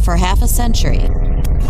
For half a century,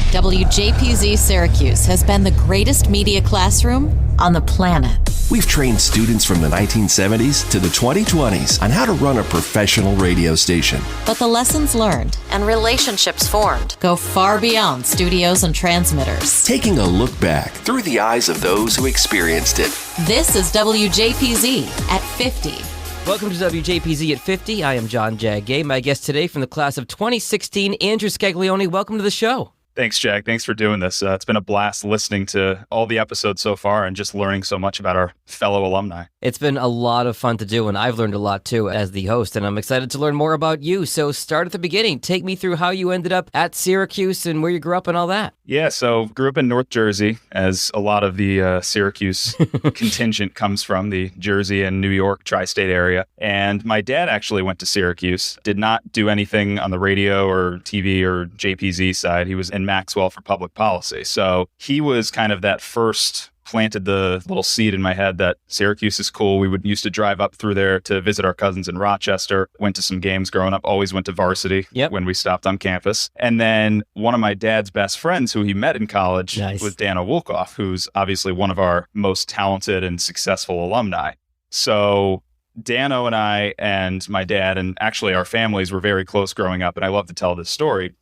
WJPZ Syracuse has been the greatest media classroom on the planet. We've trained students from the 1970s to the 2020s on how to run a professional radio station. But the lessons learned and relationships formed go far beyond studios and transmitters. Taking a look back through the eyes of those who experienced it. This is WJPZ at 50. Welcome to WJPZ at 50. I am John Jaggay. My guest today from the class of 2016, Andrew Scaglione. Welcome to the show. Thanks, Jack. Thanks for doing this. It's been a blast listening to all the episodes so far and just learning so much about our fellow alumni. It's been a lot of fun to do, and I've learned a lot, too, as the host, and I'm excited to learn more about you. So start at the beginning. Take me through how you ended up at Syracuse and where you grew up and all that. Yeah, so grew up in North Jersey, as a lot of the Syracuse contingent comes from, the Jersey and New York tri-state area. And my dad actually went to Syracuse, did not do anything on the radio or TV or JPZ side. He was in Maxwell for public policy. So he was kind of that first planted the little seed in my head that Syracuse is cool. We used to drive up through there to visit our cousins in Rochester, went to some games growing up, always went to varsity when we stopped on campus. And then one of my dad's best friends who he met in college was Danno Wolkoff, who's obviously one of our most talented and successful alumni. So Danno and I and my dad and actually our families were very close growing up, and I love to tell this story.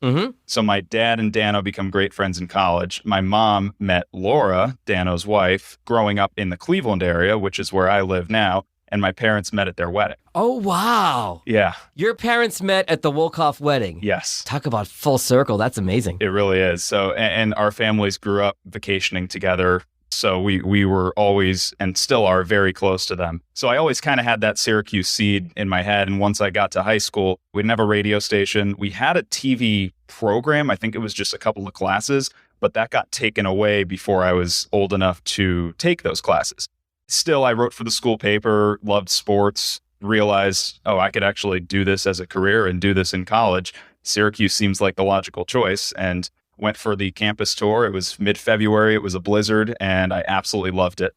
So my dad and Danno become great friends in college. My mom met Laura, Danno's wife, growing up in the Cleveland area, which is where I live now, and my parents met at their wedding. Oh, wow. Yeah. Your parents met at the Wolkoff wedding. Yes. Talk about full circle. That's amazing. It really is. So, and our families grew up vacationing together. So we were always and still are very close to them. So I always kind of had that Syracuse seed in my head. And once I got to high school, we didn't have a radio station. We had a TV program. I think it was just a couple of classes, but that got taken away before I was old enough to take those classes. Still, I wrote for the school paper, loved sports, realized, I could actually do this as a career and do this in college. Syracuse seems like the logical choice. And went for the campus tour. It was mid-February. It was a blizzard, and I absolutely loved it.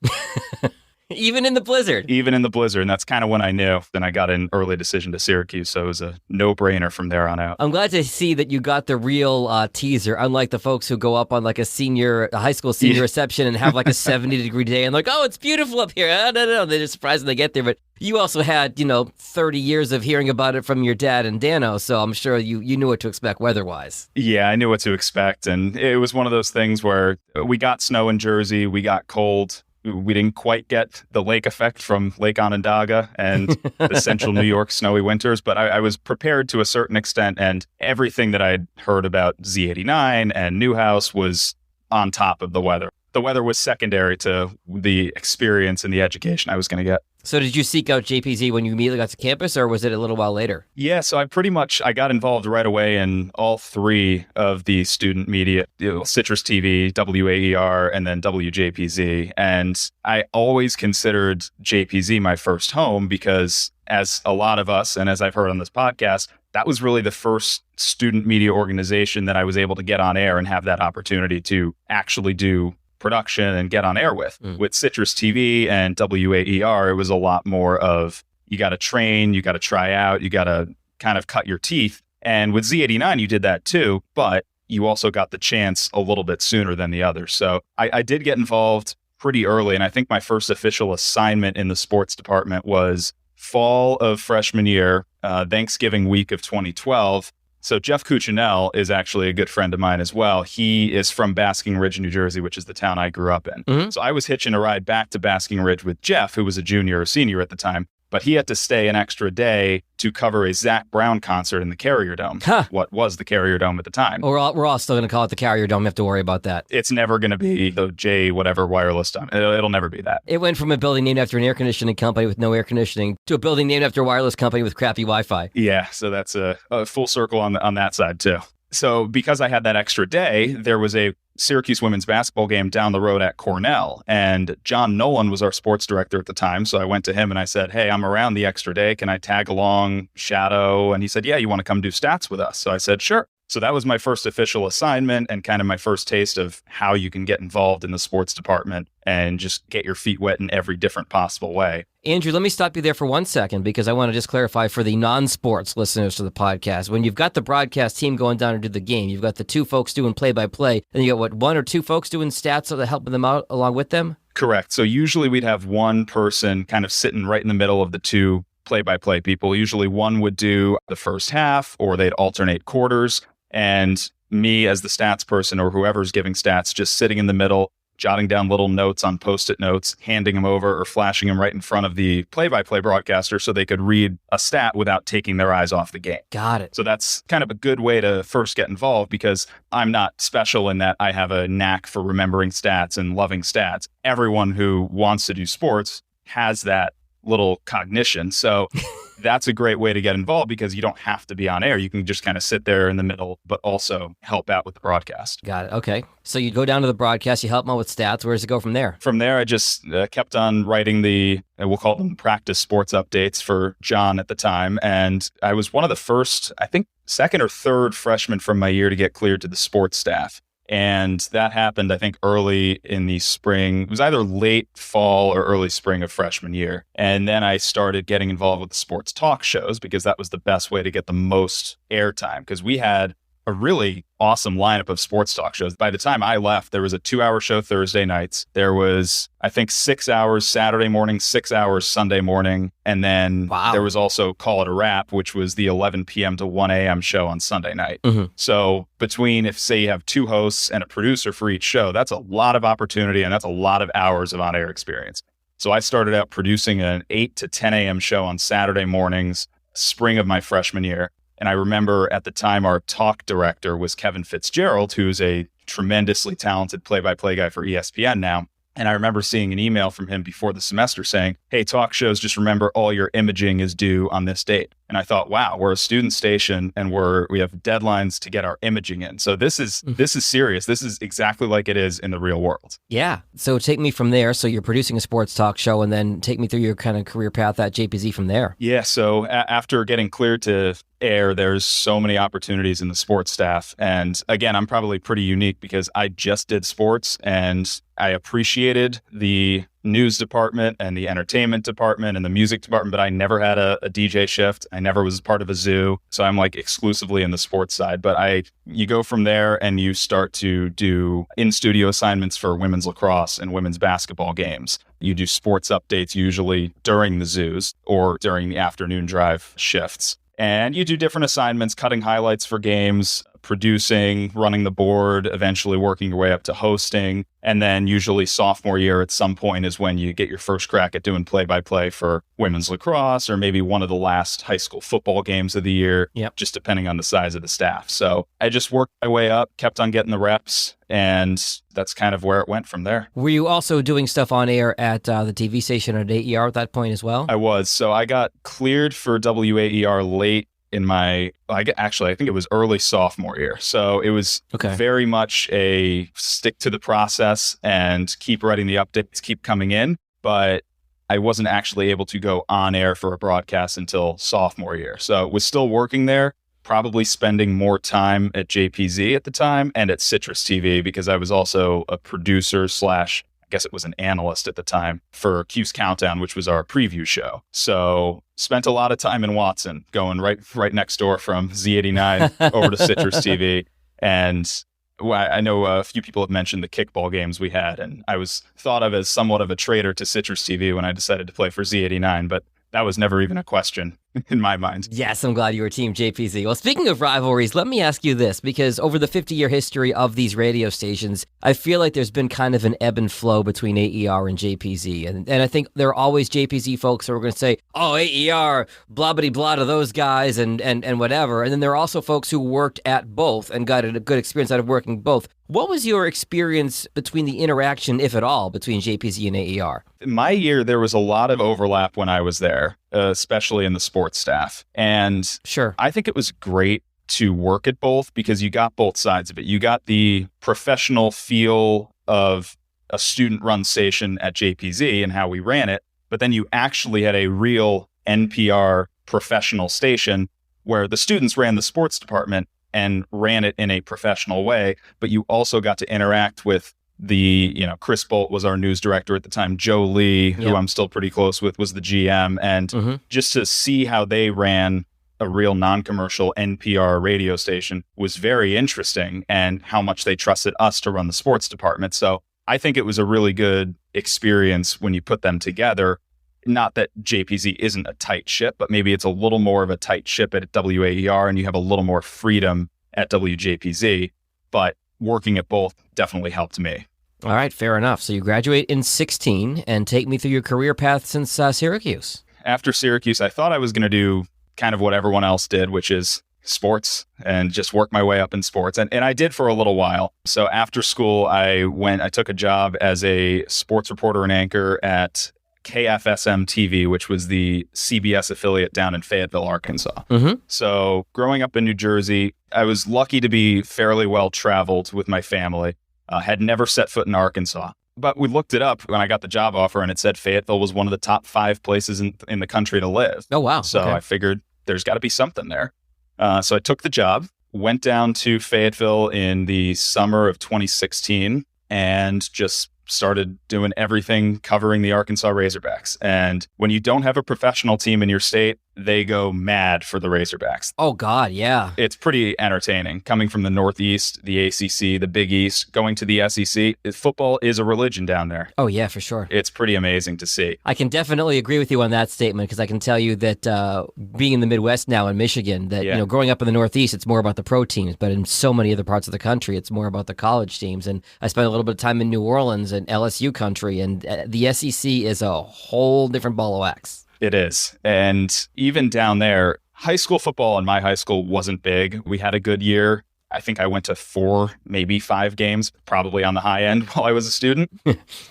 Even in the blizzard? Even in the blizzard, and that's kind of when I knew. Then I got an early decision to Syracuse, so it was a no-brainer from there on out. I'm glad to see that you got the real teaser, unlike the folks who go up on like a high school senior reception and have like a 70-degree day and like, oh, it's beautiful up here. No. They're just surprised when they get there. But you also had, 30 years of hearing about it from your dad and Danno, so I'm sure you knew what to expect weather-wise. Yeah, I knew what to expect, and it was one of those things where we got snow in Jersey, we got cold. We didn't quite get the lake effect from Lake Onondaga and the central New York snowy winters, but I was prepared to a certain extent, and everything that I'd heard about Z89 and Newhouse was on top of the weather. The weather was secondary to the experience and the education I was going to get. So did you seek out JPZ when you immediately got to campus, or was it a little while later? Yeah, so I got involved right away in all three of the student media, Citrus TV, WAER, and then WJPZ. And I always considered JPZ my first home because, as a lot of us, and as I've heard on this podcast, that was really the first student media organization that I was able to get on air and have that opportunity to actually do production and get on air with. With Citrus TV and WAER, it was a lot more of you got to train, you got to try out, you got to kind of cut your teeth. And with Z89, you did that too, but you also got the chance a little bit sooner than the others. So I did get involved pretty early, and I think my first official assignment in the sports department was fall of freshman year, Thanksgiving week of 2012. So Jeff Cuccinell is actually a good friend of mine as well. He is from Basking Ridge, New Jersey, which is the town I grew up in. So I was hitching a ride back to Basking Ridge with Jeff, who was a junior or senior at the time. But he had to stay an extra day to cover a Zach Brown concert in the Carrier Dome, what was the Carrier Dome at the time. We're all still going to call it the Carrier Dome. You have to worry about that. It's never going to be the J whatever wireless dome. It'll never be that. It went from a building named after an air conditioning company with no air conditioning to a building named after a wireless company with crappy Wi-Fi. Yeah, so that's a full circle on that side too. So because I had that extra day, there was a Syracuse women's basketball game down the road at Cornell, and John Nolan was our sports director at the time. So I went to him and I said, hey, I'm around the extra day. Can I tag along, shadow? And he said, yeah, you want to come do stats with us? So I said, sure. So that was my first official assignment and kind of my first taste of how you can get involved in the sports department and just get your feet wet in every different possible way. Andrew, let me stop you there for 1 second because I want to just clarify for the non-sports listeners to the podcast. When you've got the broadcast team going down to do the game, you've got the two folks doing play-by-play, and you got, one or two folks doing stats so they're helping them out along with them? Correct. So usually we'd have one person kind of sitting right in the middle of the two play-by-play people. Usually one would do the first half, or they'd alternate quarters. And me as the stats person or whoever's giving stats, just sitting in the middle, jotting down little notes on Post-it notes, handing them over or flashing them right in front of the play-by-play broadcaster so they could read a stat without taking their eyes off the game. Got it. So that's kind of a good way to first get involved because I'm not special in that I have a knack for remembering stats and loving stats. Everyone who wants to do sports has that little cognition. So that's a great way to get involved because you don't have to be on air. You can just kind of sit there in the middle, but also help out with the broadcast. Got it. Okay. So you go down to the broadcast, you help them out with stats. Where does it go from there? From there, I just kept on writing we'll call them practice sports updates for John at the time. And I was one of the first, I think, second or third freshmen from my year to get cleared to the sports staff. And that happened, I think, early in the spring. It was either late fall or early spring of freshman year. And then I started getting involved with the sports talk shows because that was the best way to get the most airtime because we had a really awesome lineup of sports talk shows. By the time I left, there was a 2-hour show Thursday nights. There was, I think, 6 hours Saturday morning, 6 hours Sunday morning. And then There was also Call It a Wrap, which was the 11 p.m. to 1 a.m. show on Sunday night. Mm-hmm. So between, if say you have two hosts and a producer for each show, that's a lot of opportunity and that's a lot of hours of on-air experience. So I started out producing an 8 to 10 a.m. show on Saturday mornings, spring of my freshman year. And I remember at the time, our talk director was Kevin Fitzgerald, who's a tremendously talented play-by-play guy for ESPN now. And I remember seeing an email from him before the semester saying, hey, talk shows, just remember all your imaging is due on this date. And I thought, wow, we're a student station and we have deadlines to get our imaging in. So this is serious. This is exactly like it is in the real world. Yeah. So take me from there. So you're producing a sports talk show and then take me through your kind of career path at JPZ from there. Yeah. So after getting cleared to air, there's so many opportunities in the sports staff. And again, I'm probably pretty unique because I just did sports and I appreciated the news department and the entertainment department and the music department, but I never had a DJ shift. I never was part of a zoo. So I'm like exclusively in the sports side, but you go from there and you start to do in-studio assignments for women's lacrosse and women's basketball games. You do sports updates usually during the zoos or during the afternoon drive shifts. And you do different assignments, cutting highlights for games, producing, running the board, eventually working your way up to hosting. And then usually sophomore year at some point is when you get your first crack at doing play-by-play for women's lacrosse or maybe one of the last high school football games of the year, just depending on the size of the staff. So I just worked my way up, kept on getting the reps, and that's kind of where it went from there. Were you also doing stuff on air at the TV station at AER at that point as well? I was. So I got cleared for WAER late in I think it was early sophomore year. So it was very much a stick to the process and keep writing the updates, keep coming in. But I wasn't actually able to go on air for a broadcast until sophomore year. So it was still working there, probably spending more time at JPZ at the time and at Citrus TV because I was also a producer / I guess it was an analyst at the time for Q's Countdown, which was our preview show. So spent a lot of time in Watson, going right next door from Z89 over to Citrus TV. And I know a few people have mentioned the kickball games we had, and I was thought of as somewhat of a traitor to Citrus TV when I decided to play for Z89, but that was never even a question in my mind. Yes, I'm glad you were Team JPZ. Well, speaking of rivalries, let me ask you this, because over the 50-year history of these radio stations, I feel like there's been kind of an ebb and flow between AER and JPZ. And I think there are always JPZ folks who are going to say, oh, AER, blah-bitty-blah to those guys and whatever. And then there are also folks who worked at both and got a good experience out of working both. What was your experience between the interaction, if at all, between JPZ and AER? In my year, there was a lot of overlap when I was there, especially in the sports staff. And sure, I think it was great to work at both because you got both sides of it. You got the professional feel of a student-run station at JPZ and how we ran it, but then you actually had a real NPR professional station where the students ran the sports department and ran it in a professional way, but you also got to interact with Chris Bolt was our news director at the time. Joe Lee, who I'm still pretty close with, was the GM. And just to see how they ran a real non-commercial NPR radio station was very interesting, and how much they trusted us to run the sports department. So I think it was a really good experience when you put them together. Not that JPZ isn't a tight ship, but maybe it's a little more of a tight ship at WAER, and you have a little more freedom at WJPZ. But working at both definitely helped me. All right, fair enough. So you graduate in 16, and take me through your career path since Syracuse. After Syracuse, I thought I was going to do kind of what everyone else did, which is sports, and just work my way up in sports. And I did for a little while. So after school, I took a job as a sports reporter and anchor at KFSM TV, which was the CBS affiliate down in Fayetteville, Arkansas. So growing up in New Jersey, I was lucky to be fairly well traveled with my family. Had never set foot in Arkansas. But we looked it up when I got the job offer, and it said Fayetteville was one of the top 5 places in the country to live. Oh, wow. So I figured there's got to be something there. So I took the job, went down to Fayetteville in the summer of 2016, and just started doing everything covering the Arkansas Razorbacks. And when you don't have a professional team in your state, they go mad for the Razorbacks. Oh, God, yeah. It's pretty entertaining. Coming from the Northeast, the ACC, the Big East, going to the SEC, football is a religion down there. Oh, yeah, for sure. It's pretty amazing to see. I can definitely agree with you on that statement, because I can tell you that being in the Midwest now in Michigan, that growing up in the Northeast, it's more about the pro teams, but in so many other parts of the country, it's more about the college teams. And I spent a little bit of time in New Orleans and LSU country, and the SEC is a whole different ball of wax. It is. And even down there, high school football in my high school wasn't big. We had a good year. I think I went to 4, maybe 5 games, probably on the high end while I was a student.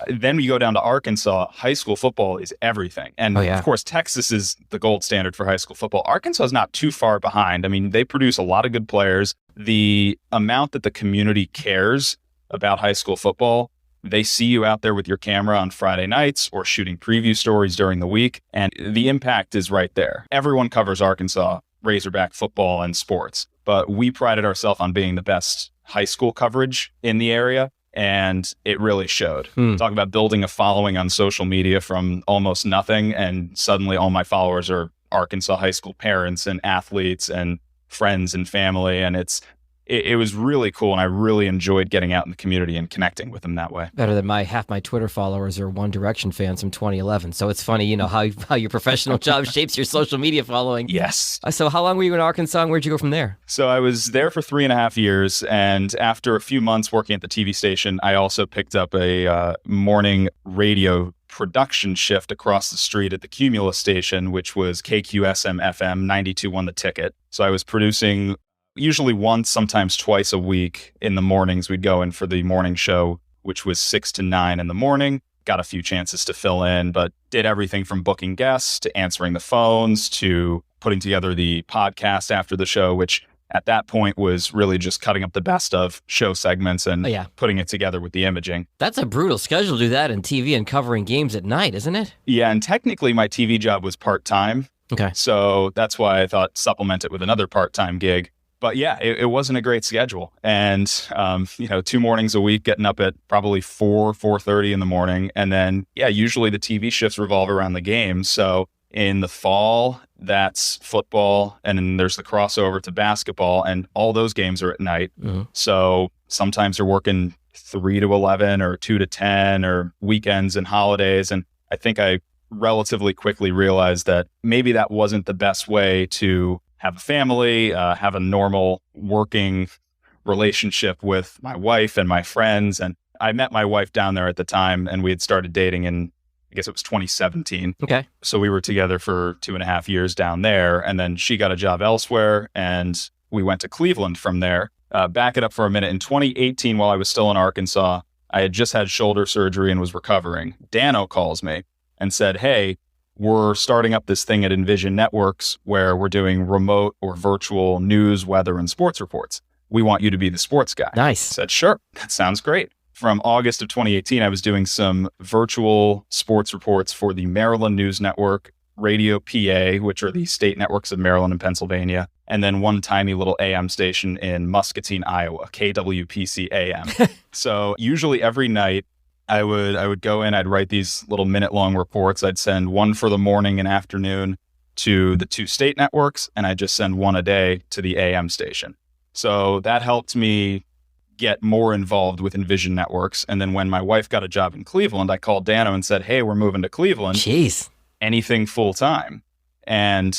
Then we go down to Arkansas. High school football is everything. And of course, Texas is the gold standard for high school football. Arkansas is not too far behind. I mean, they produce a lot of good players. The amount that the community cares about high school football, they see you out there with your camera on Friday nights or shooting preview stories during the week, and the impact is right there. Everyone covers Arkansas Razorback football and sports, but we prided ourselves on being the best high school coverage in the area, and it really showed. Talk about building a following on social media from almost nothing, and suddenly all my followers are Arkansas high school parents and athletes and friends and family, and it was really cool, and I really enjoyed getting out in the community and connecting with them that way. Better than half my Twitter followers are One Direction fans from 2011. So it's funny, how your professional job shapes your social media following. Yes. So how long were you in Arkansas, and where'd you go from there? So I was there for 3.5 years, and after a few months working at the TV station, I also picked up a morning radio production shift across the street at the Cumulus station, which was KQSM FM 92.1 The Ticket. So I was producing usually once, sometimes twice a week in the mornings. We'd go in for the morning show, which was 6 to 9 in the morning. Got a few chances to fill in, but did everything from booking guests to answering the phones to putting together the podcast after the show, which at that point was really just cutting up the best of show segments and putting it together with the imaging. That's a brutal schedule to do that in TV and covering games at night, isn't it? Yeah, and technically my TV job was part-time. Okay. So that's why I thought supplement it with another part-time gig. But yeah, it wasn't a great schedule. And, 2 mornings a week, getting up at probably 4:30 in the morning. And then, usually the TV shifts revolve around the games. So in the fall, that's football. And then there's the crossover to basketball. And all those games are at night. So sometimes they're working 3 to 11 or 2 to 10 or weekends and holidays. And I think I relatively quickly realized that maybe that wasn't the best way to have a family, have a normal working relationship with my wife and my friends. And I met my wife down there at the time, and we had started dating in, I guess it was 2017. Okay. So we were together for 2.5 years down there, and then she got a job elsewhere, and we went to Cleveland from there. Back it up for a minute. In 2018, while I was still in Arkansas, I had just had shoulder surgery and was recovering. Danno calls me and said, "Hey, we're starting up this thing at Envision Networks where we're doing remote or virtual news, weather, and sports reports. We want you to be the sports guy." Nice. I said, "Sure, that sounds great." From August of 2018, I was doing some virtual sports reports for the Maryland News Network Radio PA, which are the state networks of Maryland and Pennsylvania, and then one tiny little AM station in Muscatine, Iowa, KWPC AM. So usually every night I would go in, I'd write these little minute-long reports. I'd send one for the morning and afternoon to the 2 state networks, and I'd just send one a day to the AM station. So that helped me get more involved with Envision Networks. And then when my wife got a job in Cleveland, I called Danno and said, hey, we're moving to Cleveland. Jeez. Anything full-time. And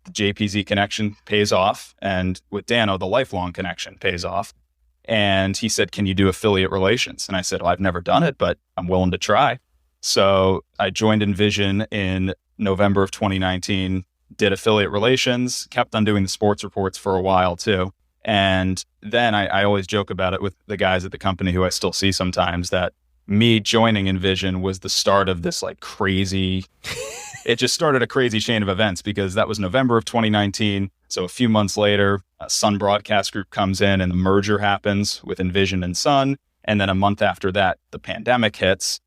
the JPZ connection pays off. And with Danno, the lifelong connection pays off. And he said, can you do affiliate relations? And I said, well, I've never done it, but I'm willing to try. So I joined Envision in November of 2019, did affiliate relations, kept on doing the sports reports for a while too. And then I always joke about it with the guys at the company who I still see sometimes, that me joining Envision was the start of this like crazy, it just started a crazy chain of events, because that was November of 2019. So a few months later, Sun Broadcast Group comes in and the merger happens with Envision and Sun. And then a month after that, the pandemic hits.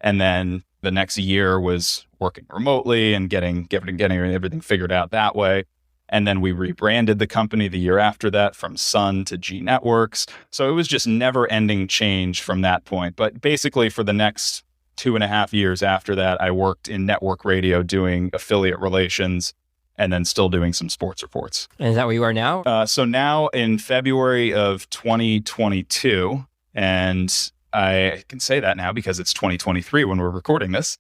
And then the next year was working remotely and getting everything figured out that way. And then we rebranded the company the year after that from Sun to G Networks. So it was just never ending change from that point. But basically for the next 2.5 years after that, I worked in network radio doing affiliate relations and then still doing some sports reports. And is that where you are now? So now in February of 2022, and I can say that now because it's 2023 when we're recording this,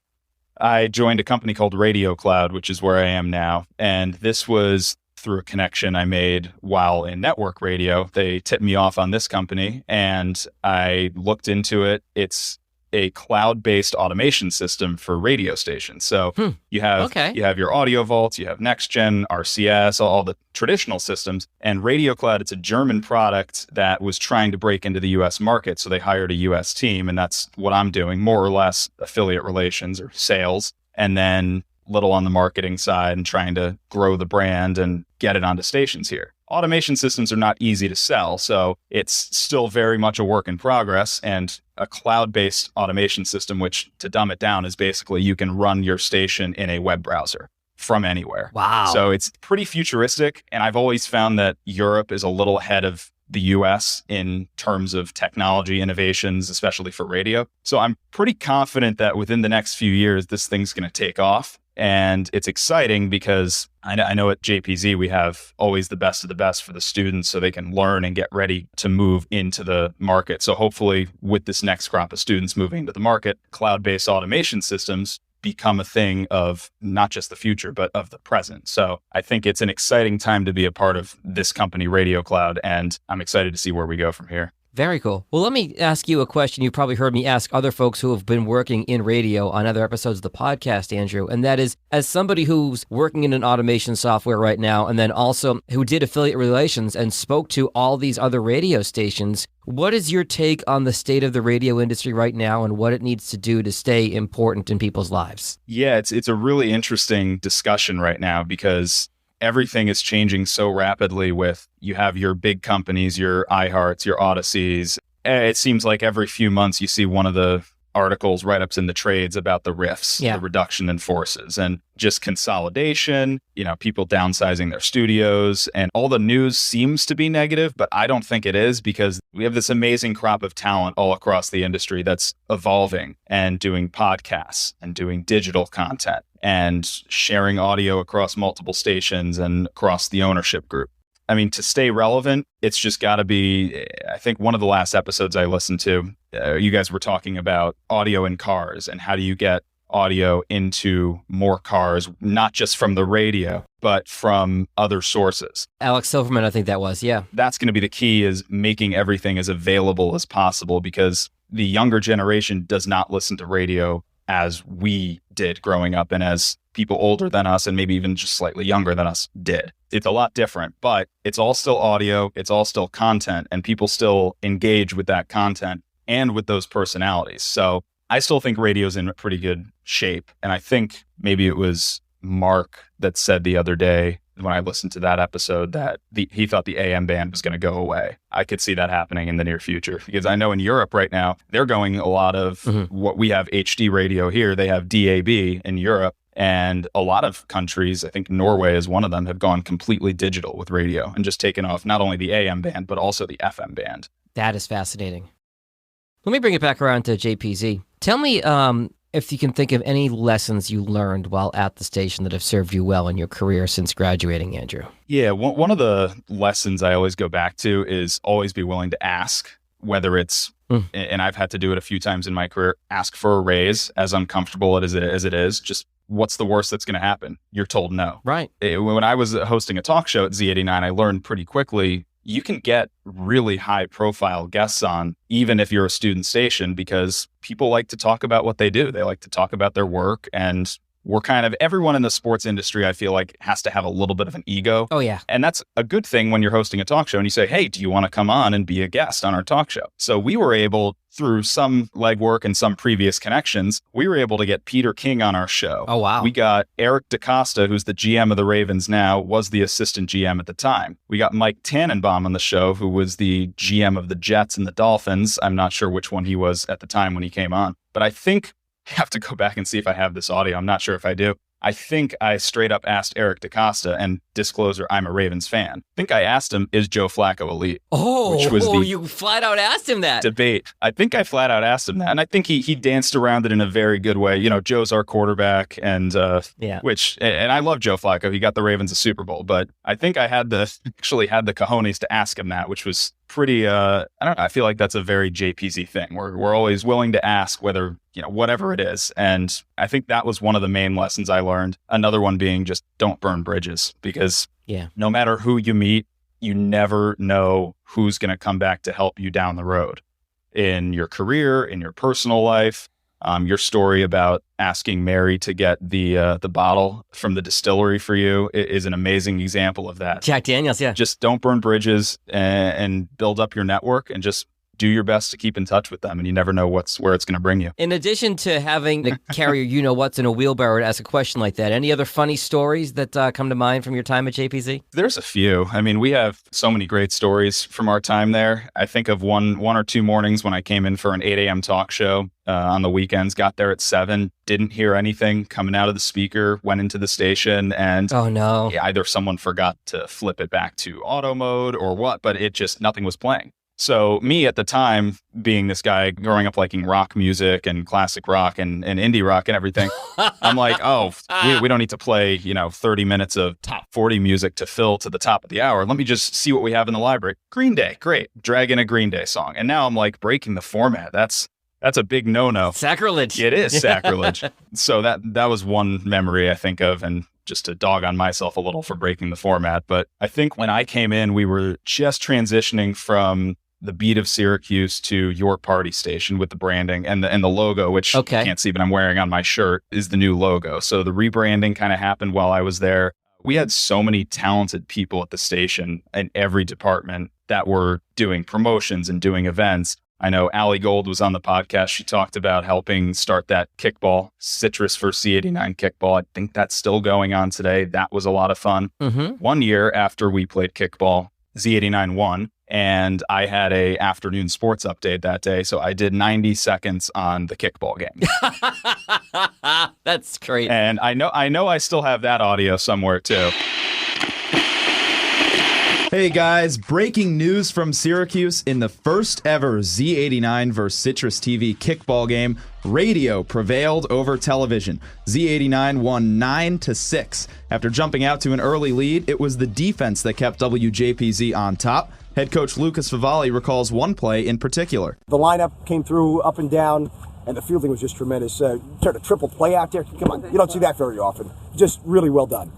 I joined a company called Radio Cloud, which is where I am now. And this was through a connection I made while in network radio. They tipped me off on this company and I looked into it. It's a cloud-based automation system for radio stations. So you have your audio vaults, you have NextGen, RCS, all the traditional systems. And Radio Cloud, it's a German product that was trying to break into the US market. So they hired a US team, and that's what I'm doing, more or less affiliate relations or sales, and then little on the marketing side and trying to grow the brand and get it onto stations here. Automation systems are not easy to sell, so it's still very much a work in progress. And a cloud-based automation system, which to dumb it down is basically you can run your station in a web browser from anywhere. Wow. So it's pretty futuristic. And I've always found that Europe is a little ahead of the US in terms of technology innovations, especially for radio. So I'm pretty confident that within the next few years, this thing's going to take off. And it's exciting because I know at JPZ, we have always the best of the best for the students so they can learn and get ready to move into the market. So hopefully with this next crop of students moving into the market, cloud-based automation systems become a thing of not just the future, but of the present. So I think it's an exciting time to be a part of this company, Radio Cloud, and I'm excited to see where we go from here. Very cool. Well, let me ask you a question. You've probably heard me ask other folks who have been working in radio on other episodes of the podcast, Andrew, and that is, as somebody who's working in an automation software right now, and then also who did affiliate relations and spoke to all these other radio stations, what is your take on the state of the radio industry right now and what it needs to do to stay important in people's lives? Yeah, it's a really interesting discussion right now because everything is changing so rapidly. With you have your big companies, your iHearts, your Odysseys. It seems like every few months you see one of the articles, write-ups in the trades about the rifts, the reduction in forces, and just consolidation, people downsizing their studios, and all the news seems to be negative, but I don't think it is, because we have this amazing crop of talent all across the industry that's evolving and doing podcasts and doing digital content and sharing audio across multiple stations and across the ownership group. I mean, to stay relevant, it's just got to be, I think one of the last episodes I listened to, you guys were talking about audio in cars and how do you get audio into more cars, not just from the radio, but from other sources. Alex Silverman, I think that was, yeah. That's going to be the key, is making everything as available as possible, because the younger generation does not listen to radio as we did growing up and as people older than us and maybe even just slightly younger than us did. It's a lot different, but it's all still audio, it's all still content, and people still engage with that content and with those personalities. So I still think radio's in pretty good shape. And I think maybe it was Mark that said the other day when I listened to that episode that he thought the AM band was going to go away. I could see that happening in the near future, because I know in Europe right now, they're going a lot of what we have HD radio here. They have DAB in Europe. And a lot of countries, I think Norway is one of them, have gone completely digital with radio and just taken off not only the AM band, but also the FM band. That is fascinating. Let me bring it back around to JPZ. Tell me if you can think of any lessons you learned while at the station that have served you well in your career since graduating, Andrew. Yeah, one of the lessons I always go back to is always be willing to ask, whether it's, and I've had to do it a few times in my career, ask for a raise, as uncomfortable as it is. Just what's the worst that's going to happen? You're told no. Right. When I was hosting a talk show at Z89, I learned pretty quickly you can get really high profile guests on, even if you're a student station, because people like to talk about what they do. They like to talk about their work, and we're kind of, everyone in the sports industry, I feel like, has to have a little bit of an ego. Oh, yeah. And that's a good thing when you're hosting a talk show and you say, hey, do you want to come on and be a guest on our talk show? So we were able, through some legwork and some previous connections, we were able to get Peter King on our show. Oh, wow. We got Eric DaCosta, who's the GM of the Ravens now, was the assistant GM at the time. We got Mike Tannenbaum on the show, who was the GM of the Jets and the Dolphins. I'm not sure which one he was at the time when he came on. But I think I have to go back and see if I have this audio. I'm not sure if I do. I think I straight up asked Eric DaCosta, and disclosure, I'm a Ravens fan. I think I asked him, is Joe Flacco elite? Oh, which was you flat out asked him that. Debate. I think I flat out asked him that. And I think he danced around it in a very good way. You know, Joe's our quarterback, and and I love Joe Flacco. He got the Ravens a Super Bowl, but I think I actually had the cojones to ask him that, which was pretty, I don't know, I feel like that's a very JPZ thing. We're always willing to ask whether, whatever it is. And I think that was one of the main lessons I learned. Another one being just don't burn bridges, because no matter who you meet, you never know who's going to come back to help you down the road in your career, in your personal life. Your story about asking Mary to get the bottle from the distillery for you is an amazing example of that. Jack Daniels, yeah. Just don't burn bridges and build up your network, and just do your best to keep in touch with them, and you never know where it's going to bring you. In addition to having to carry your you-know-what's in a wheelbarrow to ask a question like that, any other funny stories that come to mind from your time at JPZ? There's a few. I mean, we have so many great stories from our time there. I think of one or two mornings when I came in for an 8 a.m. talk show on the weekends, got there at 7, didn't hear anything coming out of the speaker, went into the station, and oh no, either someone forgot to flip it back to auto mode or what, but nothing was playing. So me at the time, being this guy growing up liking rock music and classic rock and indie rock and everything, I'm like, we don't need to play, 30 minutes of top 40 music to fill to the top of the hour. Let me just see what we have in the library. Green Day, great. Drag in a Green Day song. And now I'm like breaking the format. That's a big no-no. Sacrilege. It is sacrilege. So that was one memory I think of, and just to dog on myself a little for breaking the format. But I think when I came in, we were just transitioning from the beat of Syracuse to York Party Station with the branding and the logo, which you can't see, but I'm wearing on my shirt, is the new logo. So the rebranding kind of happened while I was there. We had so many talented people at the station in every department that were doing promotions and doing events. I know Allie Gold was on the podcast. She talked about helping start that kickball, Citrus for C89 kickball. I think that's still going on today. That was a lot of fun. Mm-hmm. 1 year after we played kickball, Z89 won, and I had a afternoon sports update that day. So I did 90 seconds on the kickball game. That's great. And I know I still have that audio somewhere too. Hey guys, breaking news from Syracuse. In the first ever Z89 vs. Citrus TV kickball game, radio prevailed over television. Z89 won 9-6. After jumping out to an early lead, it was the defense that kept WJPZ on top. Head coach Lucas Favalli recalls one play in particular. The lineup came through up and down, and the fielding was just tremendous. Turned a triple play out there. Come on, you don't see that very often. Just really well done.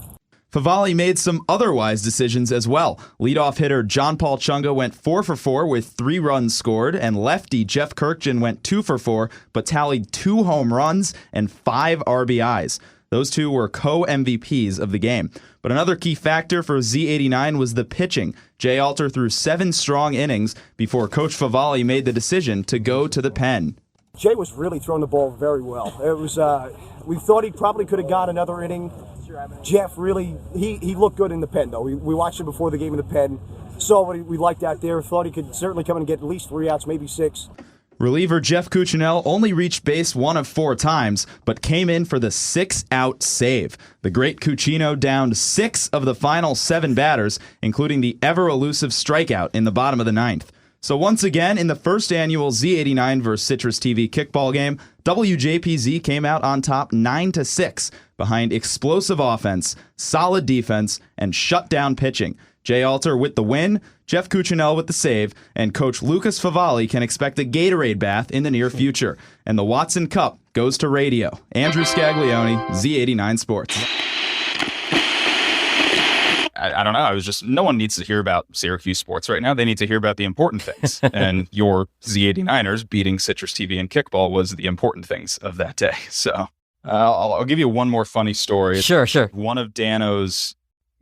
Favalli made some otherwise decisions as well. Leadoff hitter John Paul Chunga went 4 for 4 with 3 runs scored, and lefty Jeff Kirkjian went 2 for 4 but tallied 2 home runs and 5 RBIs. Those two were co-MVPs of the game. But another key factor for Z89 was the pitching. Jay Alter threw 7 strong innings before Coach Favalli made the decision to go to the pen. Jay was really throwing the ball very well. It was we thought he probably could have got another inning. Jeff really, he looked good in the pen, though. We watched him before the game in the pen, saw what we liked out there, thought he could certainly come and get at least 3 outs, maybe 6. Reliever Jeff Cuccinell only reached base 1 of 4 times, but came in for the 6-out save. The great Cucino downed 6 of the final 7 batters, including the ever-elusive strikeout in the bottom of the 9th. So once again, in the first annual Z89 vs. Citrus TV kickball game, WJPZ came out on top 9-6 behind explosive offense, solid defense, and shutdown pitching. Jay Alter with the win, Jeff Cuccinell with the save, and Coach Lucas Favali can expect a Gatorade bath in the near future. And the Watson Cup goes to radio. Andrew Scaglione, Z89 Sports. I don't know. I was just, no one needs to hear about Syracuse sports right now. They need to hear about the important things. And your Z89ers beating Citrus TV in kickball was the important things of that day. So I'll give you one more funny story. Sure. One of Danno's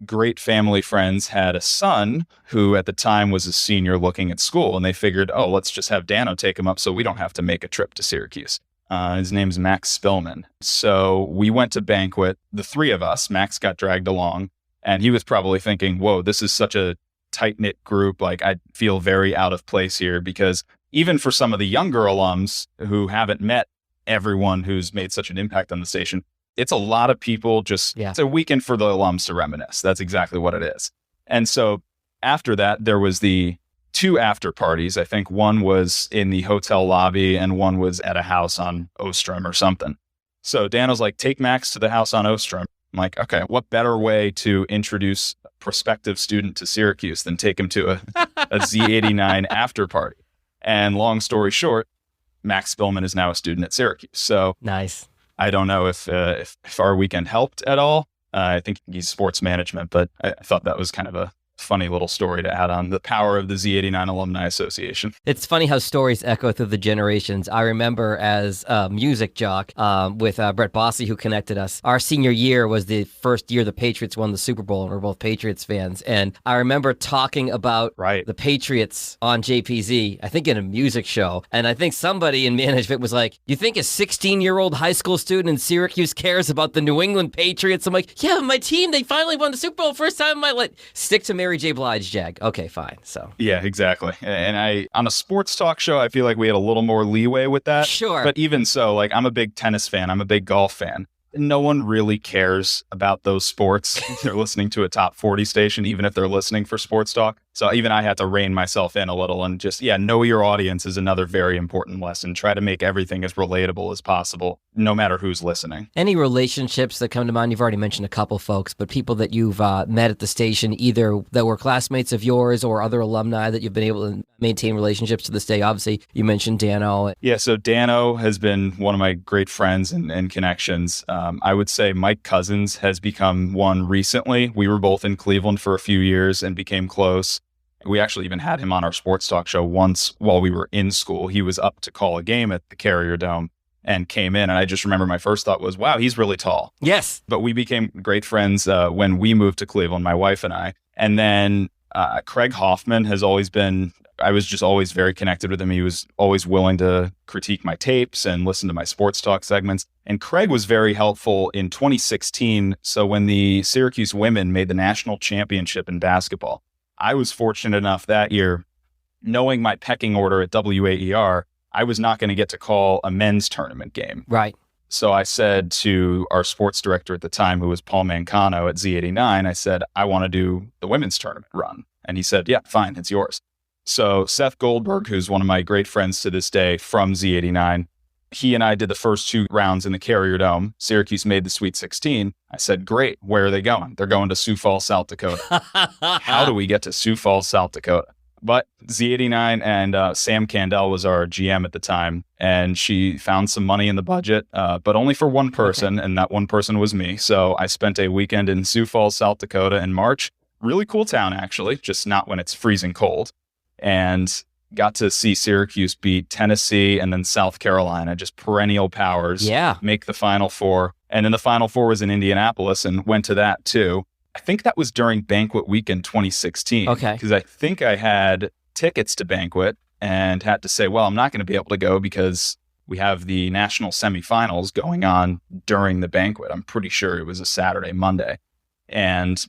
great family friends had a son who at the time was a senior looking at school, and they figured, oh, let's just have Danno take him up so we don't have to make a trip to Syracuse. His name's Max Spillman. So we went to Banquet, the 3 of us. Max got dragged along, and he was probably thinking, whoa, this is such a tight-knit group. Like, I feel very out of place here, because even for some of the younger alums who haven't met everyone who's made such an impact on the station, it's a lot of people just, It's a weekend for the alums to reminisce. That's exactly what it is. And so after that, there was the 2 after parties. I think one was in the hotel lobby and one was at a house on Ostrom or something. So Dan was like, take Max to the house on Ostrom. I'm like, okay, what better way to introduce a prospective student to Syracuse than take him to a Z89 after party? And long story short, Max Spillman is now a student at Syracuse. So nice. I don't know if our weekend helped at all. I think he's sports management, but I thought that was kind of a funny little story to add on the power of the Z89 Alumni Association. It's funny how stories echo through the generations. I remember as a music jock with Brett Bossy, who connected us. Our senior year was the first year the Patriots won the Super Bowl, and we're both Patriots fans. And I remember talking about the Patriots on JPZ, I think in a music show. And I think somebody in management was like, you think a 16-year-old high school student in Syracuse cares about the New England Patriots? I'm like, yeah, my team, they finally won the Super Bowl. First time in my life. Stick to Mary J. Blige, Jag. Okay, fine. So yeah, exactly. And on a sports talk show, I feel like we had a little more leeway with that. Sure. But even so, like, I'm a big tennis fan. I'm a big golf fan. No one really cares about those sports. They're listening to a top 40 station, even if they're listening for sports talk. So even I had to rein myself in a little and just, know your audience is another very important lesson. Try to make everything as relatable as possible, no matter who's listening. Any relationships that come to mind? You've already mentioned a couple folks, but people that you've met at the station, either that were classmates of yours or other alumni that you've been able to maintain relationships to this day. Obviously, you mentioned Danno. Yeah, so Danno has been one of my great friends and connections. I would say Mike Cousins has become one recently. We were both in Cleveland for a few years and became close. We actually even had him on our sports talk show once while we were in school. He was up to call a game at the Carrier Dome and came in. And I just remember my first thought was, wow, he's really tall. Yes. But we became great friends when we moved to Cleveland, my wife and I. And then Craig Hoffman has always been, I was just always very connected with him. He was always willing to critique my tapes and listen to my sports talk segments. And Craig was very helpful in 2016. So when the Syracuse women made the national championship in basketball, I was fortunate enough that year, knowing my pecking order at WAER, I was not going to get to call a men's tournament game. Right. So I said to our sports director at the time, who was Paul Mancano at Z89, I said, I want to do the women's tournament run. And he said, yeah, fine, it's yours. So Seth Goldberg, who's one of my great friends to this day from Z89, he and I did the first 2 rounds in the Carrier Dome. Syracuse made the Sweet 16. I said, great, where are they going? They're going to Sioux Falls, South Dakota. How do we get to Sioux Falls, South Dakota? But Z89 and Sam Candell was our GM at the time, and she found some money in the budget, but only for one person, and that one person was me. So I spent a weekend in Sioux Falls, South Dakota in March. Really cool town, actually, just not when it's freezing cold. And got to see Syracuse beat Tennessee and then South Carolina, just perennial powers, make the Final Four. And then the Final Four was in Indianapolis and went to that too. I think that was during Banquet weekend 2016. Okay. Because I think I had tickets to Banquet and had to say, well, I'm not going to be able to go because we have the national semifinals going on during the Banquet. I'm pretty sure it was a Saturday, Monday. And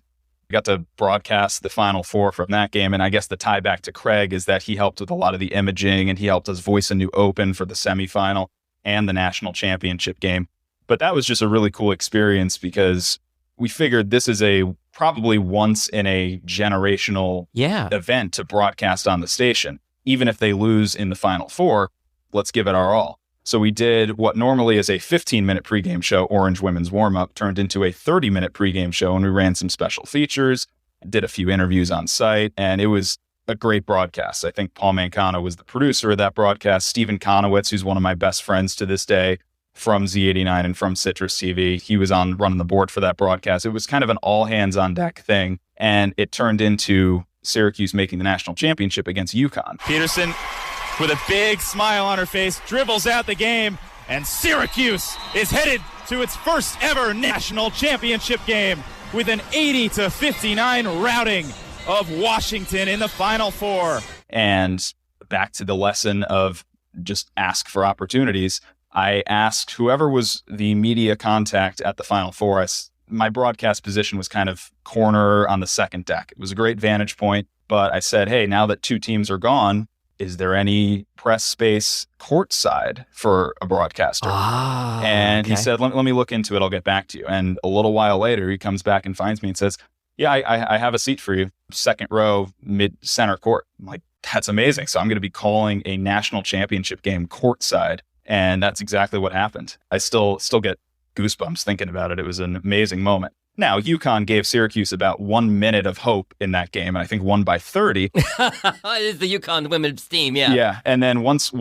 Got to broadcast the Final Four from that game. And I guess the tie back to Craig is that he helped with a lot of the imaging, and he helped us voice a new open for the semifinal and the national championship game. But that was just a really cool experience because we figured this is a probably once in a generational event to broadcast on the station. Even if they lose in the Final Four, let's give it our all. So we did what normally is a 15-minute pregame show, Orangewomen's warm-up, turned into a 30-minute pregame show, and we ran some special features, did a few interviews on site, and it was a great broadcast. I think Paul Mancano was the producer of that broadcast. Stephen Conowitz, who's one of my best friends to this day from Z89 and from Citrus TV, he was on running the board for that broadcast. It was kind of an all-hands-on-deck thing, and it turned into Syracuse making the national championship against UConn. Peterson, with a big smile on her face, dribbles out the game, and Syracuse is headed to its first ever national championship game with an 80-59 routing of Washington in the Final Four. And back to the lesson of just ask for opportunities. I asked whoever was the media contact at the Final Four. My broadcast position was kind of corner on the second deck. It was a great vantage point, but I said, hey, now that two teams are gone, is there any press space courtside for a broadcaster? And he said, let me look into it. I'll get back to you. And a little while later, he comes back and finds me and says, yeah, I have a seat for you. Second row, mid center court. I'm like, that's amazing. So I'm going to be calling a national championship game courtside. And that's exactly what happened. I still get goosebumps thinking about it. It was an amazing moment. Now, UConn gave Syracuse about 1 minute of hope in that game, and I think won by 30. It's the UConn women's team, yeah. Yeah, and then once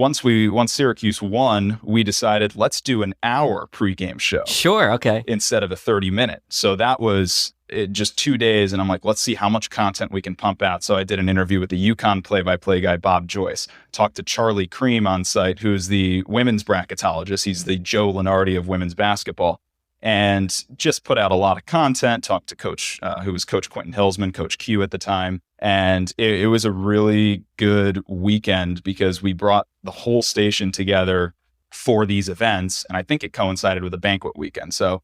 Syracuse won, we decided let's do an hour pregame show. Sure, okay. Instead of a 30-minute. So that was just 2 days, and I'm like, let's see how much content we can pump out. So I did an interview with the UConn play-by-play guy, Bob Joyce. Talked to Charlie Cream on site, who's the women's bracketologist. He's the Joe Lenardi of women's basketball. And just put out a lot of content, talked to Coach, who was Coach Quentin Hillsman, Coach Q at the time. And it was a really good weekend because we brought the whole station together for these events. And I think it coincided with a banquet weekend. So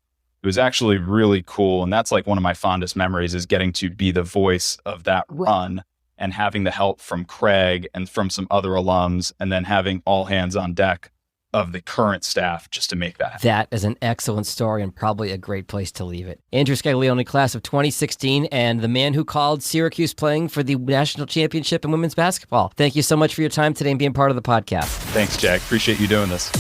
it was actually really cool. And that's like one of my fondest memories is getting to be the voice of that run and having the help from Craig and from some other alums, and then having all hands on deck of the current staff just to make that happen. That is an excellent story and probably a great place to leave it. Andrew Scaglione, class of 2016, and the man who called Syracuse playing for the national championship in women's basketball. Thank you so much for your time today and being part of the podcast. Thanks, Jack. Appreciate you doing this.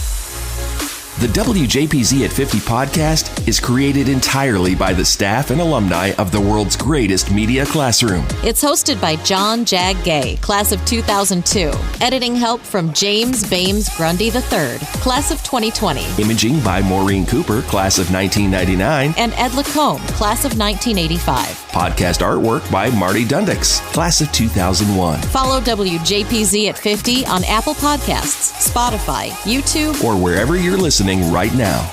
The WJPZ at 50 podcast is created entirely by the staff and alumni of the world's greatest media classroom. It's hosted by John Jag Gay, class of 2002. Editing help from James Bames Grundy III, class of 2020. Imaging by Maureen Cooper, class of 1999. And Ed Lacombe, class of 1985. Podcast artwork by Marty Dundix, class of 2001. Follow WJPZ at 50 on Apple Podcasts, Spotify, YouTube, or wherever you're listening right now.